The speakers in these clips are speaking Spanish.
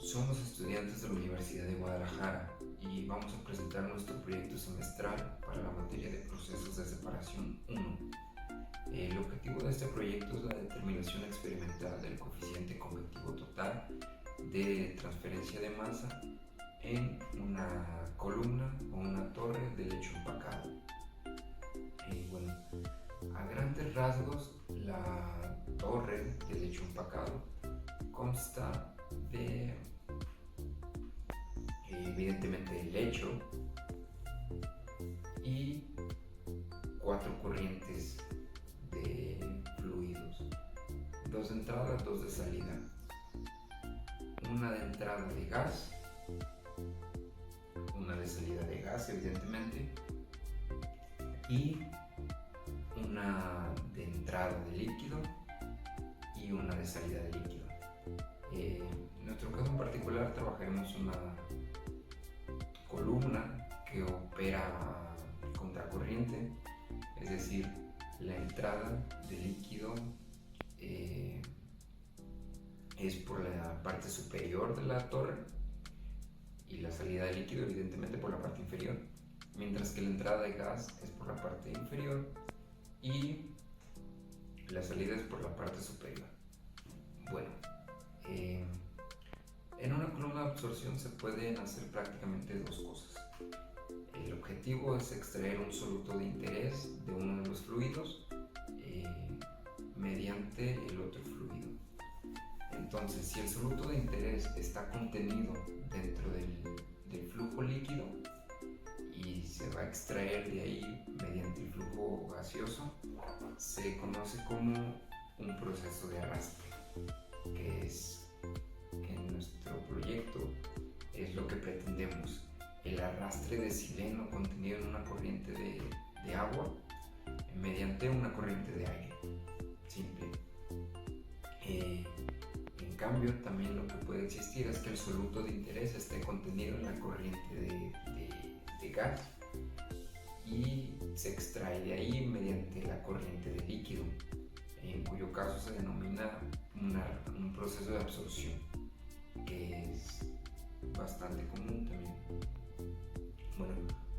Somos estudiantes de la Universidad de Guadalajara y vamos a presentar nuestro proyecto semestral para la materia de procesos de separación 1. El objetivo de este proyecto es la determinación experimental del coeficiente convectivo total de transferencia de masa en una columna o una torre de lecho empacado. A grandes rasgos, la torre de lecho empacado consta de evidentemente el lecho y 4 corrientes de fluidos, 2 de entrada, 2 de salida, una de entrada de gas, una de salida de gas evidentemente, y una de entrada de líquido y una de salida de líquido. En nuestro caso en particular trabajaremos una columna que opera contracorriente, es decir, la entrada de líquido es por la parte superior de la torre y la salida de líquido evidentemente por la parte inferior, mientras que la entrada de gas es por la parte inferior y la salida es por la parte superior. En una columna de absorción se pueden hacer prácticamente dos cosas. El objetivo es extraer un soluto de interés de uno de los fluidos mediante el otro fluido. Entonces, si el soluto de interés está contenido dentro del flujo líquido y se va a extraer de ahí mediante el flujo gaseoso, se conoce como un proceso de arrastre, que es en nuestro proyecto es lo que pretendemos: el arrastre de sileno contenido en una corriente de agua mediante una corriente de aire simple. En cambio, también lo que puede existir es que el soluto de interés esté contenido en la corriente de gas y se extrae de ahí mediante la corriente de líquido, en cuyo caso se denomina un proceso de absorción, que es bastante común también.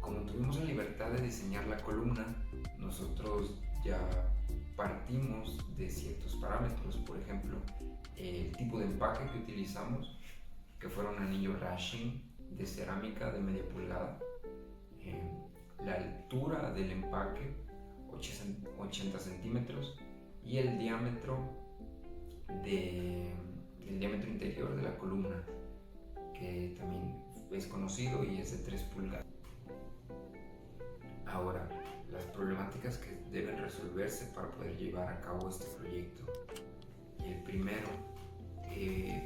Como tuvimos la libertad de diseñar la columna, nosotros ya partimos de ciertos parámetros. Por ejemplo, el tipo de empaque que utilizamos, que fueron anillos rashing de cerámica de media pulgada, la altura del empaque 80 centímetros y el diámetro interior de la columna, que también es conocido y es de 3 pulgadas. Ahora, las problemáticas que deben resolverse para poder llevar a cabo este proyecto. Y el primero,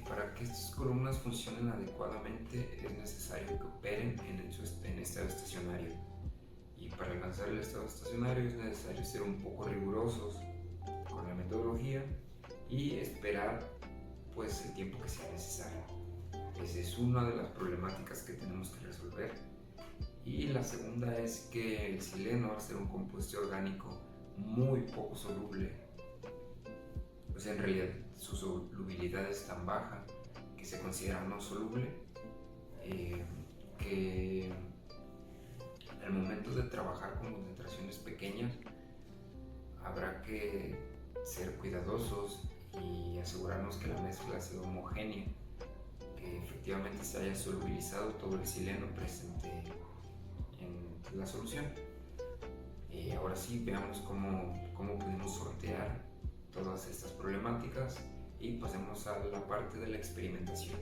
para que estas columnas funcionen adecuadamente es necesario que operen en estado estacionario. Y para alcanzar el estado estacionario es necesario ser un poco rigurosos con la metodología y esperar el tiempo que sea necesario. Esa es una de las problemáticas que tenemos que resolver. Y la segunda es que el sileno, al ser un compuesto orgánico muy poco soluble, en realidad su solubilidad es tan baja que se considera no soluble, que al momento de trabajar con concentraciones pequeñas habrá que ser cuidadosos y asegurarnos que la mezcla sea homogénea, que efectivamente se haya solubilizado todo el sileno presente en la solución. Ahora sí, veamos cómo podemos sortear todas estas problemáticas y pasemos a la parte de la experimentación.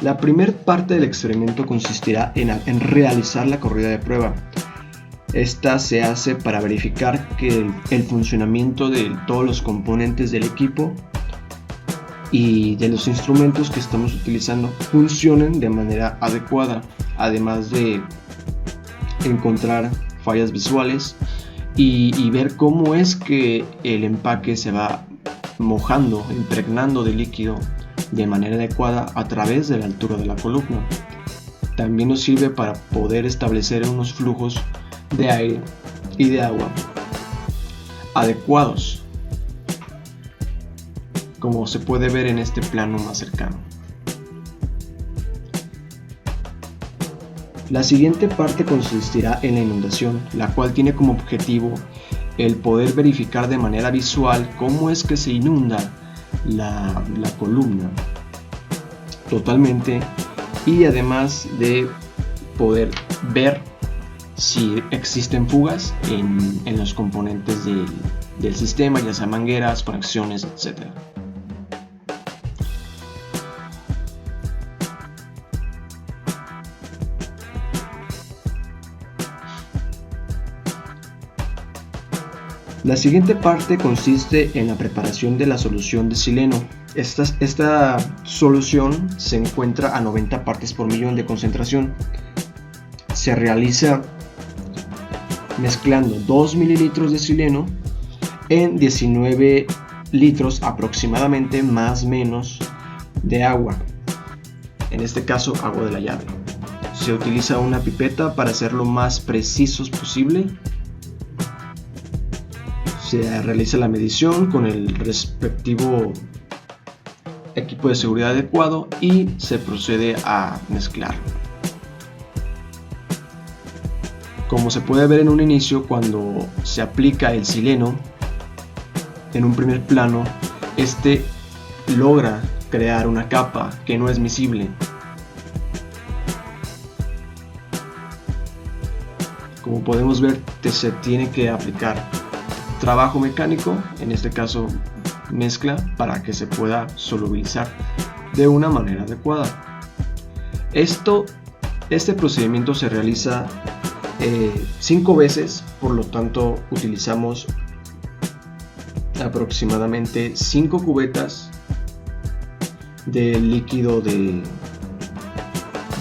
La primera parte del experimento consistirá en realizar la corrida de prueba. Esta se hace para verificar que el funcionamiento de todos los componentes del equipo y de los instrumentos que estamos utilizando funcionen de manera adecuada, además de encontrar fallas visuales y ver cómo es que el empaque se va mojando, impregnando de líquido de manera adecuada a través de la altura de la columna. También nos sirve para poder establecer unos flujos de aire y de agua adecuados, como se puede ver en este plano más cercano. La siguiente parte consistirá en la inundación, la cual tiene como objetivo el poder verificar de manera visual cómo es que se inunda la columna totalmente, y además de poder ver si existen fugas en los componentes del sistema, ya sea mangueras, conexiones, etc. La siguiente parte consiste en la preparación de la solución de sileno. Esta solución se encuentra a 90 partes por millón de concentración. Se realiza mezclando 2 mililitros de sileno en 19 litros aproximadamente, más o menos, de agua. En este caso, agua de la llave. Se utiliza una pipeta para ser lo más precisos posible. Se realiza la medición con el respectivo equipo de seguridad adecuado y se procede a mezclar. Como se puede ver en un inicio, cuando se aplica el sileno en un primer plano, este logra crear una capa que no es visible. Como podemos ver, se tiene que aplicar trabajo mecánico, en este caso mezcla, para que se pueda solubilizar de una manera adecuada. Este procedimiento se realiza 5 veces, por lo tanto utilizamos aproximadamente 5 cubetas de líquido de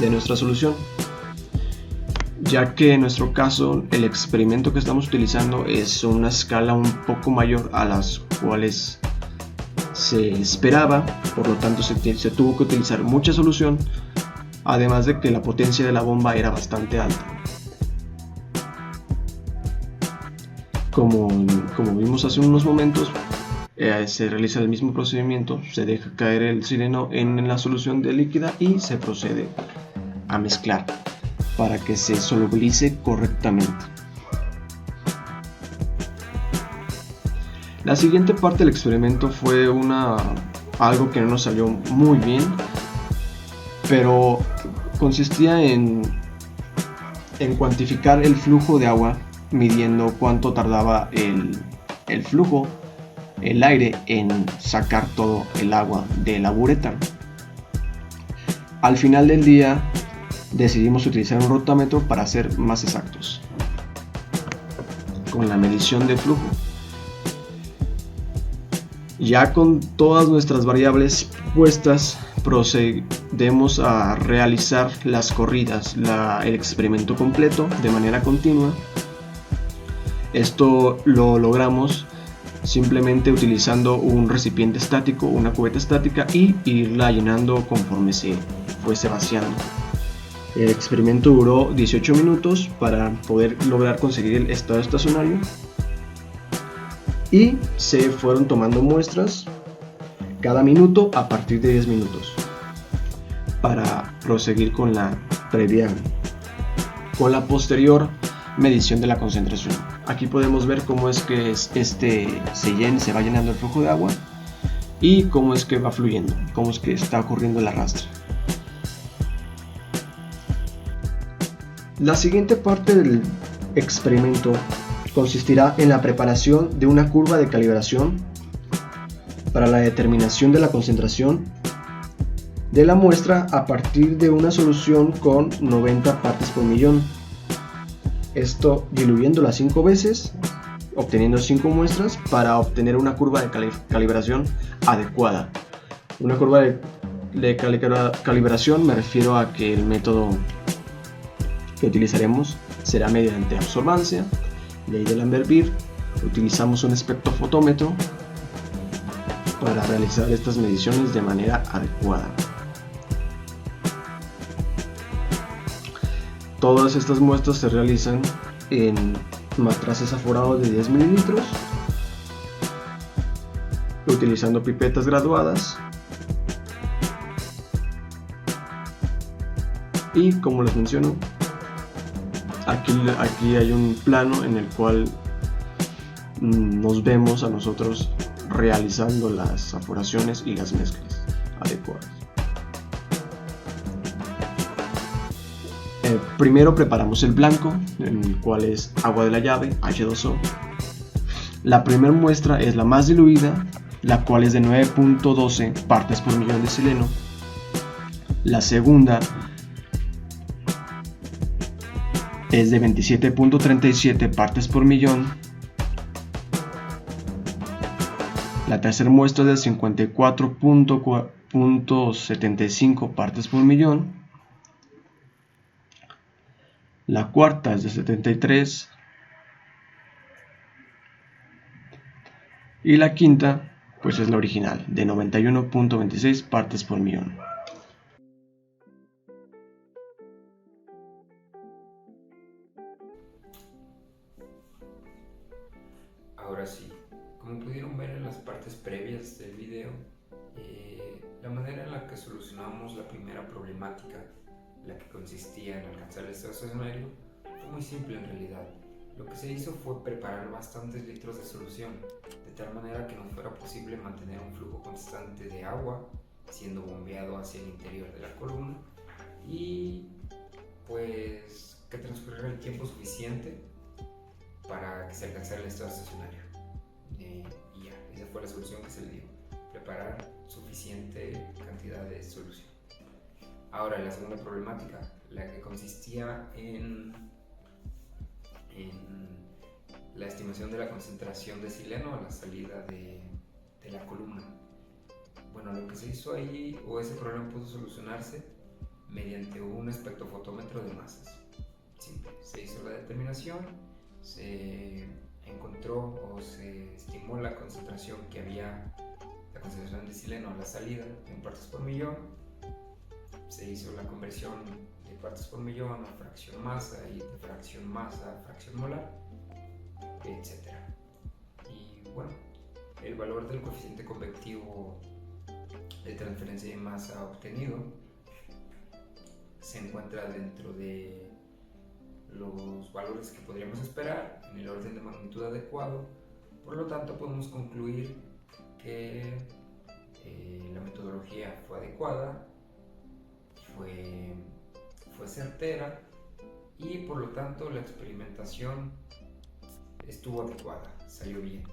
nuestra solución, ya que en nuestro caso el experimento que estamos utilizando es una escala un poco mayor a las cuales se esperaba, por lo tanto se tuvo que utilizar mucha solución, además de que la potencia de la bomba era bastante alta. Como vimos hace unos momentos, se realiza el mismo procedimiento, se deja caer el sileno en la solución de líquida y se procede a mezclar para que se solubilice correctamente. La siguiente parte del experimento fue algo que no nos salió muy bien, pero consistía en cuantificar el flujo de agua, midiendo cuánto tardaba el flujo, el aire, en sacar todo el agua de la bureta. Al final del día decidimos utilizar un rotámetro para ser más exactos con la medición de flujo. Ya con todas nuestras variables puestas, procedemos a realizar las corridas, el experimento completo de manera continua. Esto lo logramos simplemente utilizando un recipiente estático, una cubeta estática, y irla llenando conforme se fuese vaciando. El experimento duró 18 minutos para poder lograr conseguir el estado estacionario, y se fueron tomando muestras cada minuto a partir de 10 minutos para proseguir con la posterior medición de la concentración. Aquí podemos ver cómo es que se va llenando el flujo de agua y cómo es que va fluyendo, cómo es que está ocurriendo el arrastre. La siguiente parte del experimento consistirá en la preparación de una curva de calibración para la determinación de la concentración de la muestra a partir de una solución con 90 partes por millón. Esto diluyéndola 5 veces, obteniendo 5 muestras para obtener una curva de calibración adecuada. Una curva de calibración, me refiero a que el método que utilizaremos será mediante absorbancia, ley de Lambert-Beer. Utilizamos un espectrofotómetro para realizar estas mediciones de manera adecuada. Todas estas muestras se realizan en matraces aforados de 10 mililitros, utilizando pipetas graduadas, y como les menciono, Aquí hay un plano en el cual nos vemos a nosotros realizando las evaporaciones y las mezclas adecuadas. Primero preparamos el blanco, en el cual es agua de la llave, H2O. La primera muestra es la más diluida, la cual es de 9.12 partes por millón de sileno. La segunda es de 27.37 partes por millón. La tercera muestra es de 54.75 partes por millón. La cuarta es de 73. Y la quinta, pues es la original, de 91.26 partes por millón. Ahora sí, como pudieron ver en las partes previas del video, la manera en la que solucionamos la primera problemática, la que consistía en alcanzar el estado estacionario, fue muy simple en realidad. Lo que se hizo fue preparar bastantes litros de solución, de tal manera que nos fuera posible mantener un flujo constante de agua siendo bombeado hacia el interior de la columna y pues que transcurriera el tiempo suficiente para que se alcanzara el estado estacionario. Y ya, esa fue la solución que se le dio, preparar suficiente cantidad de solución. Ahora, la segunda problemática, la que consistía en la estimación de la concentración de sileno a la salida de la columna. Bueno, lo que se hizo ahí, o ese problema pudo solucionarse mediante un espectrofotómetro de masas. Simple. Se hizo la determinación, se encontró o se estimó la concentración que había, la concentración de sileno a la salida en partes por millón, se hizo la conversión de partes por millón a fracción masa y de fracción masa a fracción molar, etc. Y bueno, el valor del coeficiente convectivo de transferencia de masa obtenido se encuentra dentro de los valores que podríamos esperar en el orden de magnitud adecuado. Por lo tanto, podemos concluir que la metodología fue adecuada, fue certera y por lo tanto la experimentación estuvo adecuada, salió bien.